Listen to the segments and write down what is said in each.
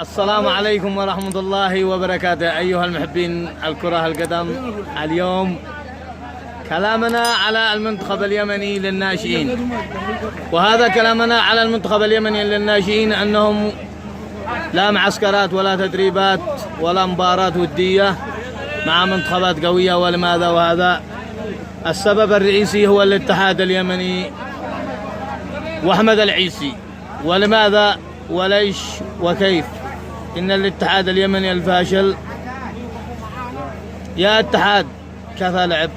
السلام عليكم ورحمة الله وبركاته أيها المحبين الكرة القدم. اليوم كلامنا على المنتخب اليمني للناشئين، وهذا كلامنا على المنتخب اليمني للناشئين أنهم لا معسكرات ولا تدريبات ولا مباراة ودية مع منتخبات قوية. ولماذا؟ وهذا السبب الرئيسي هو الاتحاد اليمني وأحمد العيسي. ولماذا وليش وكيف؟ إن الاتحاد اليمني الفاشل. يا اتحاد، كفى لعب،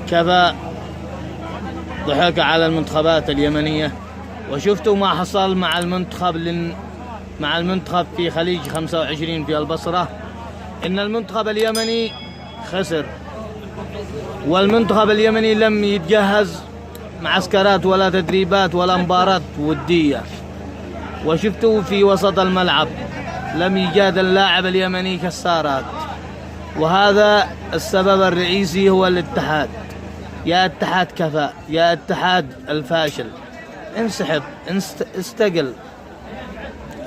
كفى ضحك على المنتخبات اليمنية. وشفتوا ما حصل مع المنتخب في خليج 25 في البصرة. إن المنتخب اليمني خسر، والمنتخب اليمني لم يتجهز معسكرات ولا تدريبات ولا مباراة ودية. وشفتوا في وسط الملعب لم يجاد اللاعب اليمني كسارات، وهذا السبب الرئيسي هو الاتحاد. يا اتحاد كفى، يا اتحاد الفاشل، انسحب، استقل.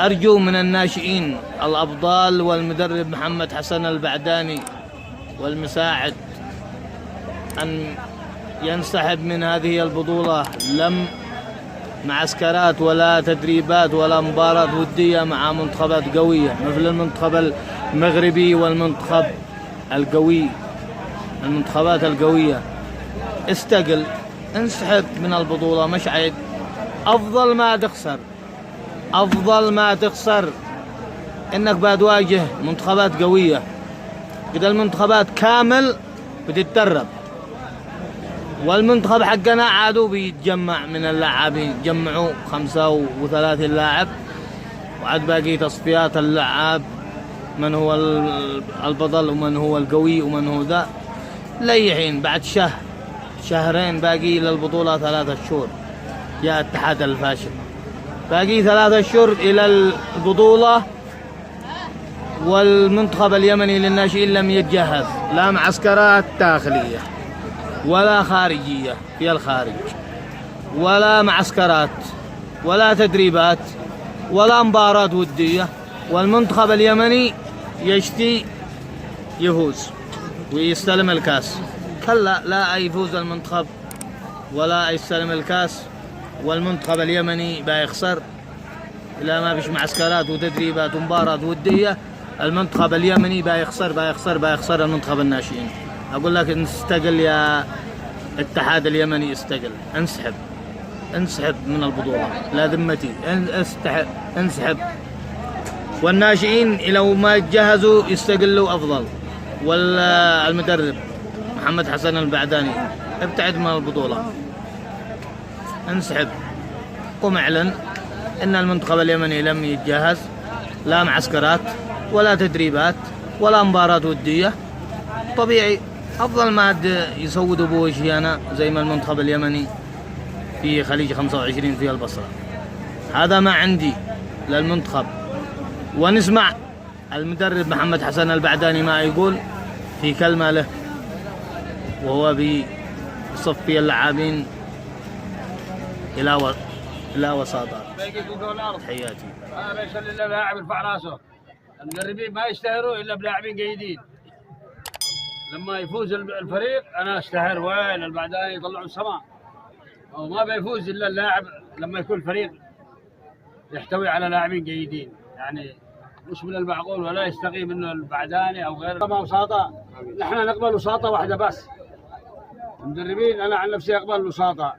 أرجو من الناشئين الأبطال والمدرب محمد حسن البعداني والمساعد أن ينسحب من هذه البطولة. لم معسكرات ولا تدريبات ولا مباراة ودية مع منتخبات قوية مثل المنتخب المغربي والمنتخب القوي، المنتخبات القوية. استقل، انسحب من البطولة، مش عيب. أفضل ما تخسر إنك بتواجه منتخبات قوية. كده المنتخبات كامل بتتدرب، والمنتخب حقنا عادوا بيتجمع من اللاعبين، جمعوا 35 لاعب، وعاد باقي تصفيات اللعاب، من هو البطل ومن هو القوي ومن هو ذا. ليحين بعد شهرين باقي للبطولة 3 شهور. يا اتحاد الفاشل، باقي 3 شهور إلى البطولة، والمنتخب اليمني للناشئين لم يتجهز لا معسكرات داخلية ولا خارجية في الخارج، ولا معسكرات ولا تدريبات ولا مباراة ودية. والمنتخب اليمني يشتي يفوز ويستلم الكاس. كلا، لا يفوز المنتخب ولا يستلم الكاس، والمنتخب اليمني بيخسر. إلا ما فيش معسكرات وتدريبات ومباراة ودية، المنتخب اليمني بيخسر المنتخب الناشئين. أقول لك استقل يا اتحاد اليمني، استقل، انسحب من البطولة، لا ذمتي، انسحب. والناشئين لو ما جهزوا يستقلوا أفضل. والمدرب محمد حسن البعداني ابتعد من البطولة، انسحب. قم اعلن ان المنتخب اليمني لم يتجهز لا معسكرات ولا تدريبات ولا مباراة ودية. طبيعي، افضل ما يسودوا بوجهي انا زي ما المنتخب اليمني في خليج 25 في البصرة. هذا ما عندي للمنتخب. ونسمع المدرب محمد حسن البعداني ما يقول في كلمة له وهو بيصفي اللاعبين إلى وساطات. تحياتي. ما يخلي الا لاعب يرفع راسه. المدربين ما يشتهروا الا بلاعبين جيدين. لما يفوز الفريق انا اشتهر، وين البعداني يطلعوا السماء. او ما بيفوز الا اللاعب لما يكون الفريق يحتوي على لاعبين جيدين. يعني مش من المعقول ولا يستقيم انه البعداني او غيره. ما وساطه، نحن نقبل وساطه واحده بس. المدربين انا عن نفسي اقبل وساطه.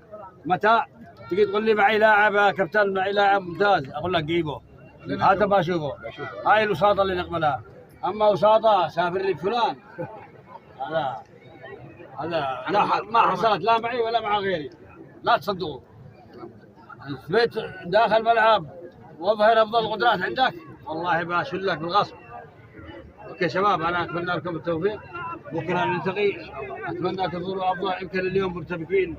متى تجي تقول لي معي لاعب يا كابتن، معي لاعب ممتاز، اقول لك جيبه، هذا بشوفه. هاي الوساطه اللي نقبلها. اما وساطه سافر لي فلان، هذا لا، ما حصلت لا معي ولا مع غيري. لا تصدقوا. اثبت داخل الملعب واظهر افضل القدرات عندك، والله باشل لك بالغصب. اوكي شباب، انا اتمنى لكم التوفيق. بكره نلتقي، اتمنى تظهروا افضل. يمكن اليوم مرتبكين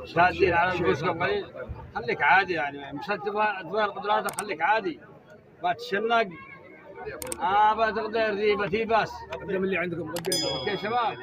شادين على نفوسكم قليل. خليك عادي، يعني مش تظهر قدراتك، خليك عادي. بتشنق بتقدر ذي بس قدم اللي عندكم. اوكي شباب.